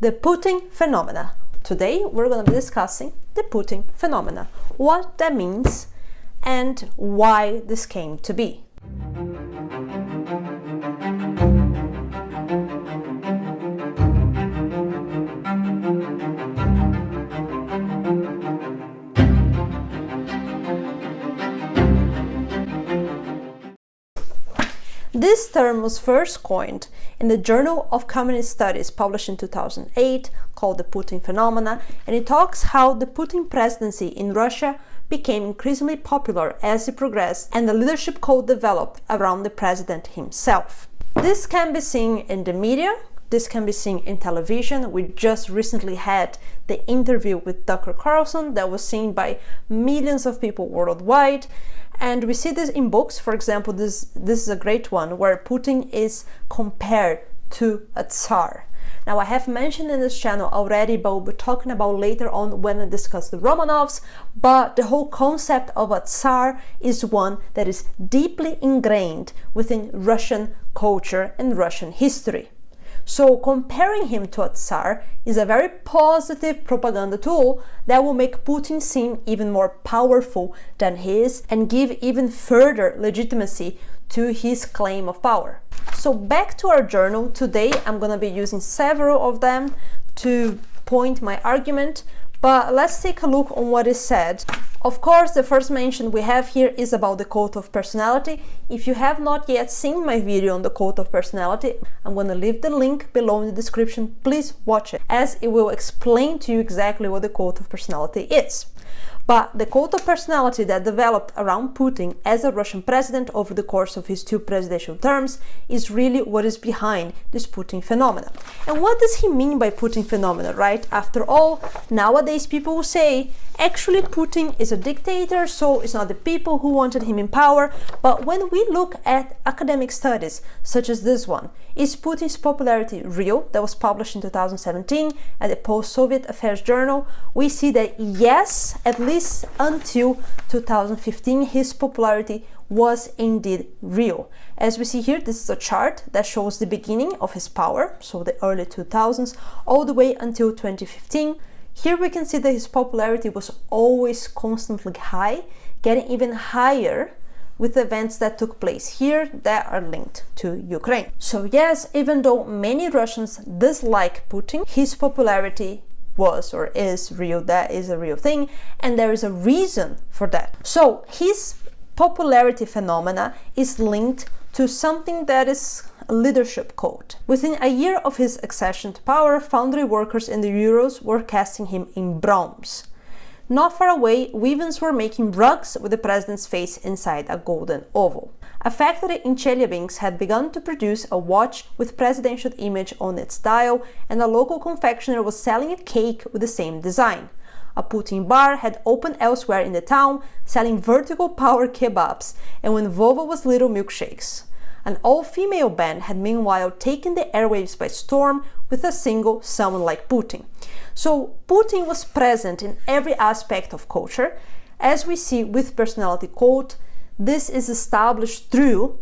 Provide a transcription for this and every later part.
The Putin Phenomenon. Today we're going to be discussing the Putin Phenomenon, what that means and why this came to be. This term was first coined in the Journal of Communist Studies published in 2008 called the Putin Phenomenon, and it talks how the Putin presidency in Russia became increasingly popular as it progressed and the leadership code developed around the president himself. This can be seen in the media, this can be seen in television. We just recently had the interview with Tucker Carlson that was seen by millions of people worldwide. And we see this in books. For example, this is a great one where Putin is compared to a Tsar. Now, I have mentioned in this channel already, but we'll be talking about later on when I discuss the Romanovs, but the whole concept of a Tsar is one that is deeply ingrained within Russian culture and Russian history. So comparing him to a Tsar is a very positive propaganda tool that will make Putin seem even more powerful than he is and give even further legitimacy to his claim of power. So back to our journal. Today I'm going to be using several of them to point my argument, but let's take a look on what is said. Of course, the first mention we have here is about the cult of personality. If you have not yet seen my video on the cult of personality, I'm going to leave the link below in the description. Please watch it, as it will explain to you exactly what the cult of personality is. But the cult of personality that developed around Putin as a Russian president over the course of his 2 presidential terms is really what is behind this Putin phenomenon. And what does he mean by Putin phenomenon, right? After all, nowadays people will say, actually Putin is a dictator, so it's not the people who wanted him in power. But when we look at academic studies, such as this one, is Putin's popularity real? That was published in 2017 at the Post-Soviet Affairs Journal. We see that yes, at least until 2015, his popularity was indeed real. As we see here, this is a chart that shows the beginning of his power, so the early 2000s, all the way until 2015. Here we can see that his popularity was always constantly high, getting even higher with events that took place here that are linked to Ukraine. So yes, even though many Russians dislike Putin, his popularity was or is real. That is a real thing, and there is a reason for that. So his popularity phenomena is linked to something that is a leadership code. Within a year of his accession to power, foundry workers in the Urals were casting him in bronze. Not far away, weavers were making rugs with the president's face inside a golden oval. A factory in Chechnya had begun to produce a watch with presidential image on its dial, and a local confectioner was selling a cake with the same design. A Putin bar had opened elsewhere in the town, selling vertical power kebabs, and when Vova was little milkshakes. An all-female band had meanwhile taken the airwaves by storm with a single Someone Like Putin. So Putin was present in every aspect of culture. As we see with personality cult, this is established through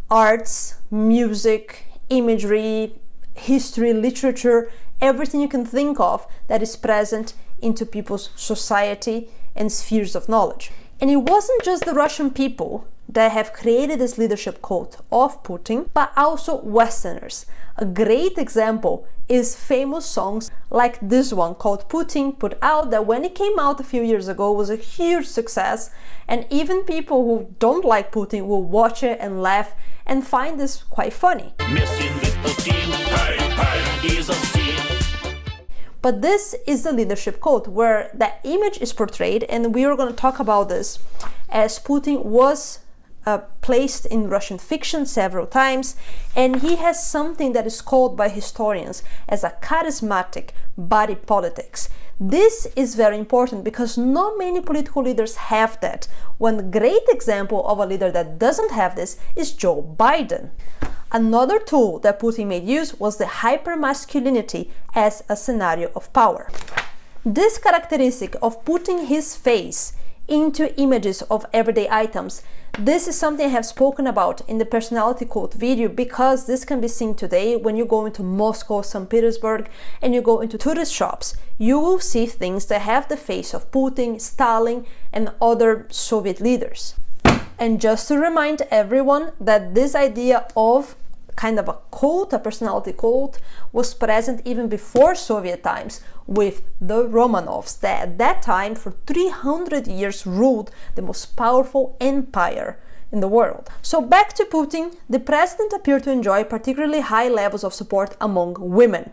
arts, music, imagery, history, literature, everything you can think of that is present into people's society and spheres of knowledge. And it wasn't just the Russian people that have created this leadership cult of Putin, but also Westerners. A great example is famous songs like this one called Putin Put Out, that when it came out a few years ago was a huge success, and even people who don't like Putin will watch it and laugh and find this quite funny. But this is the leadership cult where that image is portrayed, and we are going to talk about this as Putin was placed in Russian fiction several times, and he has something that is called by historians as a charismatic body politics. This is very important because not many political leaders have that. One great example of a leader that doesn't have this is Joe Biden. Another tool that Putin made use was the hyper-masculinity as a scenario of power. This characteristic of putting his face into images of everyday items This is something I have spoken about in the personality cult video, because this can be seen today when you go into Moscow, St. Petersburg, and you go into tourist shops. You will see things that have the face of Putin, Stalin, and other Soviet leaders. And just to remind everyone that this idea of kind of a cult, a personality cult, was present even before Soviet times with the Romanovs, that at that time for 300 years ruled the most powerful empire in the world. So back to Putin, the president appeared to enjoy particularly high levels of support among women.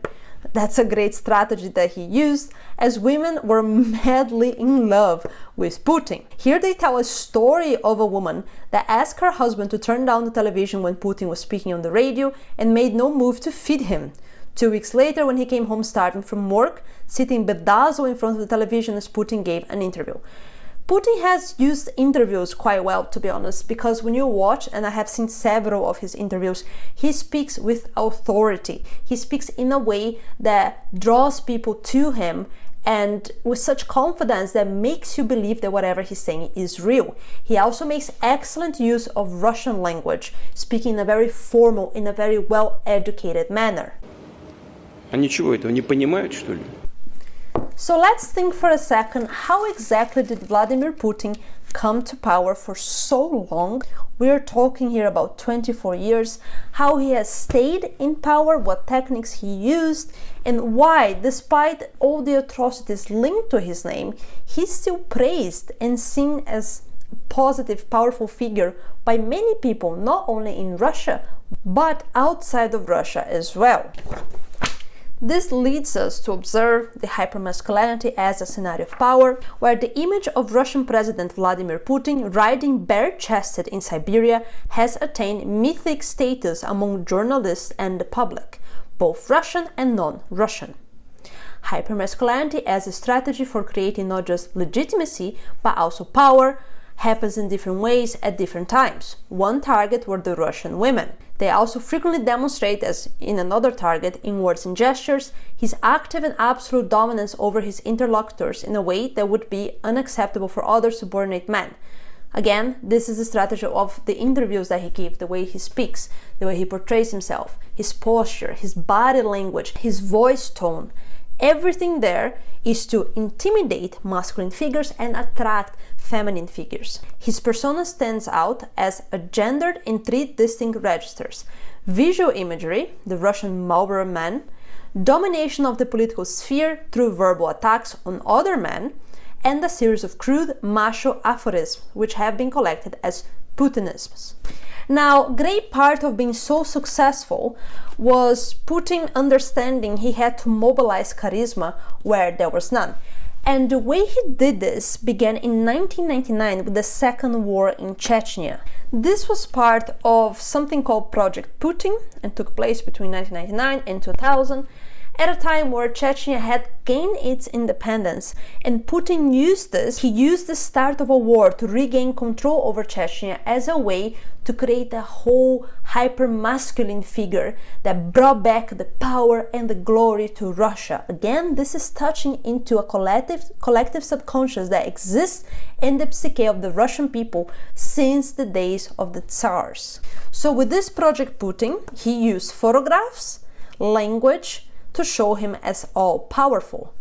That's a great strategy that he used, as women were madly in love with Putin. Here they tell a story of a woman that asked her husband to turn down the television when Putin was speaking on the radio and made no move to feed him. 2 weeks later, when he came home starving from work, sitting bedazzled in front of the television as Putin gave an interview. Putin has used interviews quite well, to be honest, because when you watch, and I have seen several of his interviews, he speaks with authority. He speaks in a way that draws people to him and with such confidence that makes you believe that whatever he's saying is real. He also makes excellent use of Russian language, speaking in a very formal, in a very well-educated manner. Они чего этого не понимают, что ли? So let's think for a second, how exactly did Vladimir Putin come to power for so long? We're talking here about 24 years, how he has stayed in power, what techniques he used, and why, despite all the atrocities linked to his name, he's still praised and seen as a positive, powerful figure by many people, not only in Russia, but outside of Russia as well. This leads us to observe the hyper-masculinity as a scenario of power, where the image of Russian President Vladimir Putin riding bare-chested in Siberia has attained mythic status among journalists and the public, both Russian and non-Russian. Hyper-masculinity as a strategy for creating not just legitimacy, but also power, happens in different ways at different times. One target were the Russian women. They also frequently demonstrate, as in another target, in words and gestures, his active and absolute dominance over his interlocutors in a way that would be unacceptable for other subordinate men. Again, this is the strategy of the interviews that he gives, the way he speaks, the way he portrays himself, his posture, his body language, his voice tone. Everything there is to intimidate masculine figures and attract feminine figures. His persona stands out as a gendered in 3 distinct registers: visual imagery, the Russian Marlboro Man, domination of the political sphere through verbal attacks on other men, and a series of crude macho aphorisms which have been collected as Putinisms. Now, great part of being so successful was Putin understanding he had to mobilize charisma where there was none. And the way he did this began in 1999 with the Second War in Chechnya. This was part of something called Project Putin and took place between 1999 and 2000, at a time where Chechnya had gained its independence, and Putin used this. He used the start of a war to regain control over Chechnya as a way to create a whole hyper-masculine figure that brought back the power and the glory to Russia. Again, this is touching into a collective subconscious that exists in the psyche of the Russian people since the days of the Tsars. So with this Project Putin, he used photographs, language, to show him as all-powerful,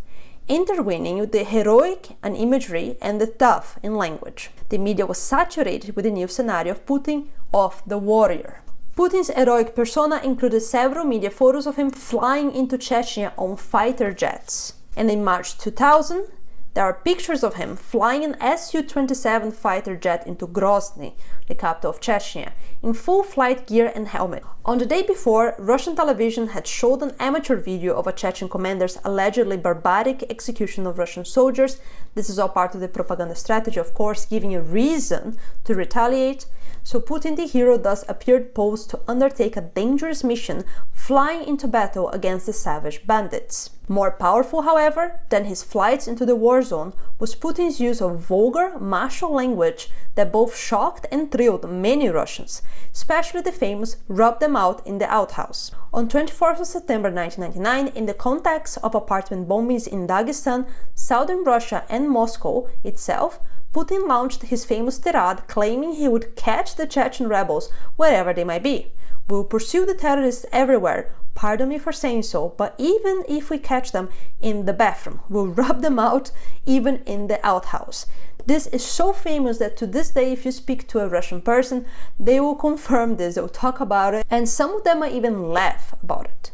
intertwining with the heroic and imagery and the tough in language. The media was saturated with the new scenario of Putin, of the warrior. Putin's heroic persona included several media photos of him flying into Chechnya on fighter jets. And in March 2000, there are pictures of him flying an Su-27 fighter jet into Grozny, the capital of Chechnya, in full flight gear and helmet. On the day before, Russian television had showed an amateur video of a Chechen commander's allegedly barbaric execution of Russian soldiers. This is all part of the propaganda strategy, of course, giving a reason to retaliate. So Putin the hero thus appeared posed to undertake a dangerous mission, flying into battle against the savage bandits. More powerful, however, than his flights into the war zone was Putin's use of vulgar, macho language that both shocked and thrilled many Russians, especially the famous "rub them out in the outhouse." On 24th of September 1999, in the context of apartment bombings in Dagestan, southern Russia and Moscow itself, Putin launched his famous tirade claiming he would catch the Chechen rebels wherever they might be. We'll pursue the terrorists everywhere. Pardon me for saying so, but even if we catch them in the bathroom, we'll rub them out even in the outhouse. This is so famous that to this day, if you speak to a Russian person, they will confirm this, they'll talk about it, and some of them might even laugh about it.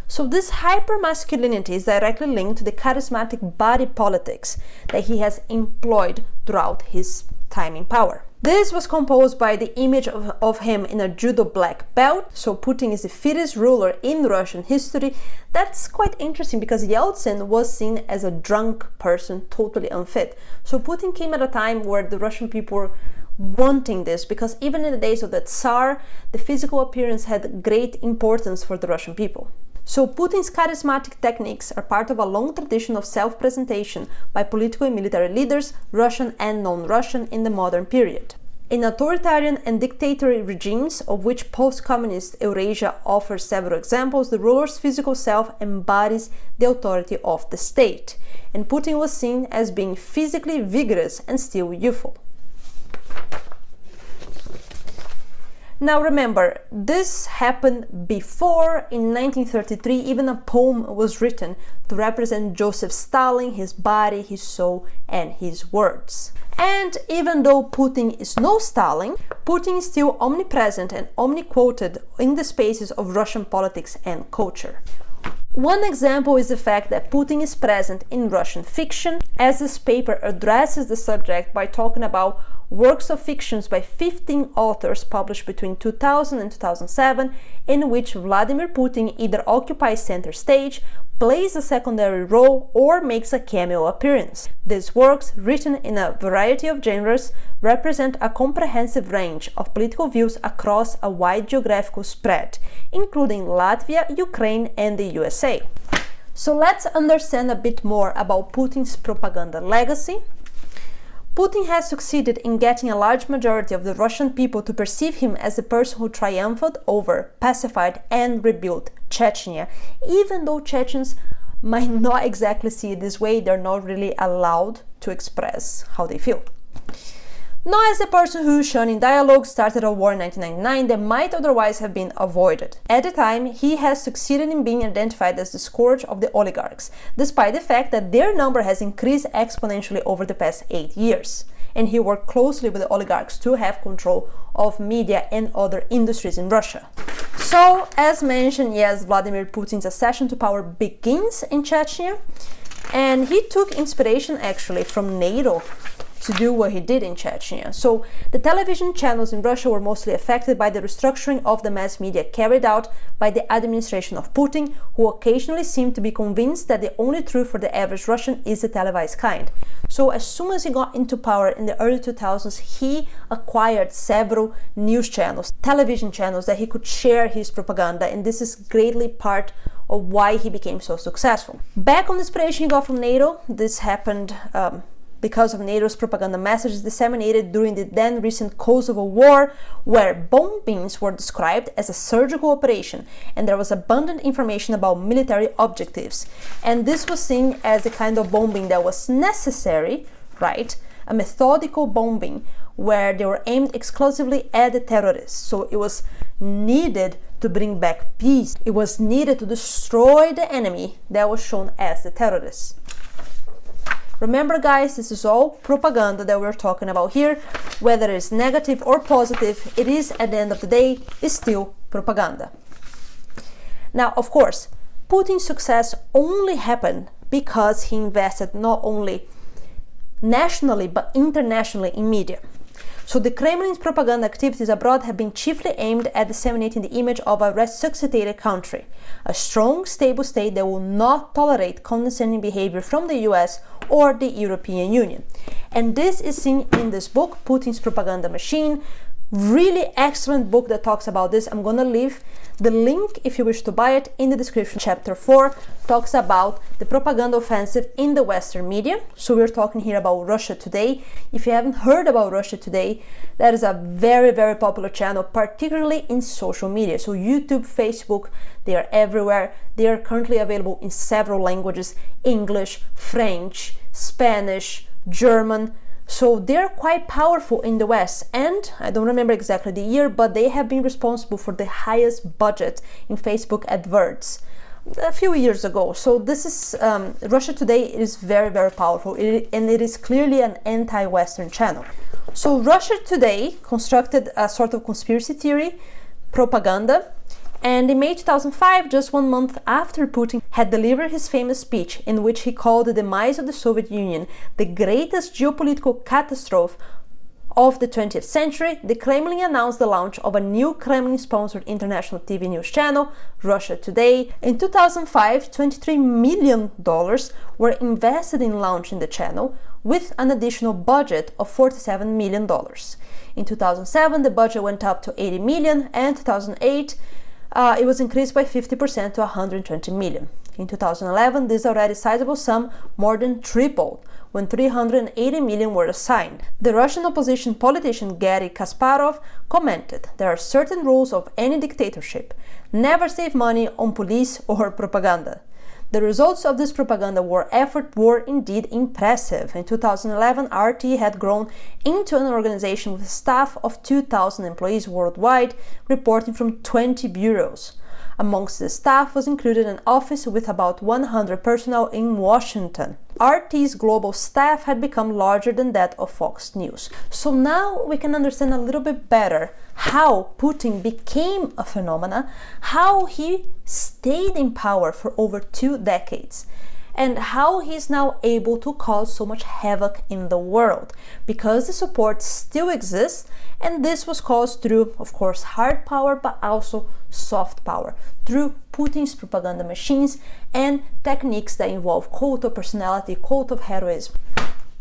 So this hyper-masculinity is directly linked to the charismatic body politics that he has employed throughout his time in power. This was composed by the image of him in a judo black belt, so Putin is the fittest ruler in Russian history. That's quite interesting because Yeltsin was seen as a drunk person, totally unfit. So Putin came at a time where the Russian people were wanting this, because even in the days of the Tsar, the physical appearance had great importance for the Russian people. So Putin's charismatic techniques are part of a long tradition of self-presentation by political and military leaders, Russian and non-Russian, in the modern period. In authoritarian and dictatorial regimes, of which post-communist Eurasia offers several examples, the ruler's physical self embodies the authority of the state, and Putin was seen as being physically vigorous and still youthful. Now remember, this happened before, in 1933, even a poem was written to represent Joseph Stalin, his body, his soul, and his words. And even though Putin is no Stalin, Putin is still omnipresent and omniquoted in the spaces of Russian politics and culture. One example is the fact that Putin is present in Russian fiction, as this paper addresses the subject by talking about works of fictions by 15 authors published between 2000 and 2007, in which Vladimir Putin either occupies center stage, plays a secondary role, or makes a cameo appearance. These works, written in a variety of genres, represent a comprehensive range of political views across a wide geographical spread, including Latvia, Ukraine, and the USA. So let's understand a bit more about Putin's propaganda legacy. Putin has succeeded in getting a large majority of the Russian people to perceive him as the person who triumphed over, pacified, and rebuilt Chechnya, even though Chechens might not exactly see it this way. They're not really allowed to express how they feel. Not as the person who, shunning dialogue, started a war in 1999 that might otherwise have been avoided. At the time, he has succeeded in being identified as the scourge of the oligarchs, despite the fact that their number has increased exponentially over the past 8 years. And he worked closely with the oligarchs to have control of media and other industries in Russia. So, as mentioned, yes, Vladimir Putin's accession to power begins in Chechnya, and he took inspiration actually from NATO to do what he did in Chechnya. So the television channels in Russia were mostly affected by the restructuring of the mass media carried out by the administration of Putin, who occasionally seemed to be convinced that the only truth for the average Russian is the televised kind. So as soon as he got into power in the early 2000s, he acquired several news channels, television channels, that he could share his propaganda, and this is greatly part of why he became so successful. Back on the inspiration he got from NATO, this happened because of NATO's propaganda messages disseminated during the then recent Kosovo War, where bombings were described as a surgical operation, and there was abundant information about military objectives. And this was seen as the kind of bombing that was necessary, right? A methodical bombing where they were aimed exclusively at the terrorists. So it was needed to bring back peace. It was needed to destroy the enemy that was shown as the terrorists. Remember, guys, this is all propaganda that we're talking about here. Whether it's negative or positive, it is, at the end of the day, is still propaganda. Now, of course, Putin's success only happened because he invested not only nationally but internationally in media. So the Kremlin's propaganda activities abroad have been chiefly aimed at disseminating the image of a resuscitated country, a strong, stable state that will not tolerate condescending behavior from the US or the European Union. And this is seen in this book, Putin's Propaganda Machine. Really excellent book that talks about this. I'm gonna leave the link if you wish to buy it in the description. Chapter 4 talks about the propaganda offensive in the Western media. So we're talking here about Russia Today. If you haven't heard about Russia Today, that is a very, very popular channel, particularly in social media. So YouTube, Facebook, they are everywhere. They are currently available in several languages: English, French, Spanish, German. So they're quite powerful in the West, and I don't remember exactly the year, but they have been responsible for the highest budget in Facebook adverts a few years ago. So this is Russia Today is very, very powerful, and it is clearly an anti-Western channel. So Russia Today constructed a sort of conspiracy theory propaganda, and in May 2005, just 1 month after Putin had delivered his famous speech in which he called the demise of the Soviet Union the greatest geopolitical catastrophe of the 20th century, the Kremlin announced the launch of a new Kremlin-sponsored international TV news channel, Russia Today. In 2005, $23 million were invested in launching the channel, with an additional budget of $47 million. In 2007, the budget went up to $80 million, and in 2008, it was increased by 50% to $120 million. In 2011, this already sizable sum more than tripled, when $380 million were assigned. The Russian opposition politician Garry Kasparov commented, "There are certain rules of any dictatorship. Never save money on police or propaganda." The results of this propaganda war effort were indeed impressive. In 2011, RT had grown into an organization with a staff of 2,000 employees worldwide, reporting from 20 bureaus. Amongst the staff was included an office with about 100 personnel in Washington. RT's global staff had become larger than that of Fox News. So now we can understand a little bit better how Putin became a phenomenon, how he stayed in power for over 2 decades, and how he's now able to cause so much havoc in the world, because the support still exists, and this was caused through, of course, hard power, but also soft power, through Putin's propaganda machines and techniques that involve cult of personality, cult of heroism.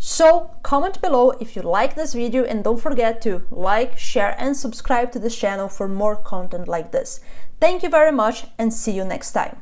So comment below if you like this video, and don't forget to like, share and subscribe to this channel for more content like this. Thank you very much, and see you next time.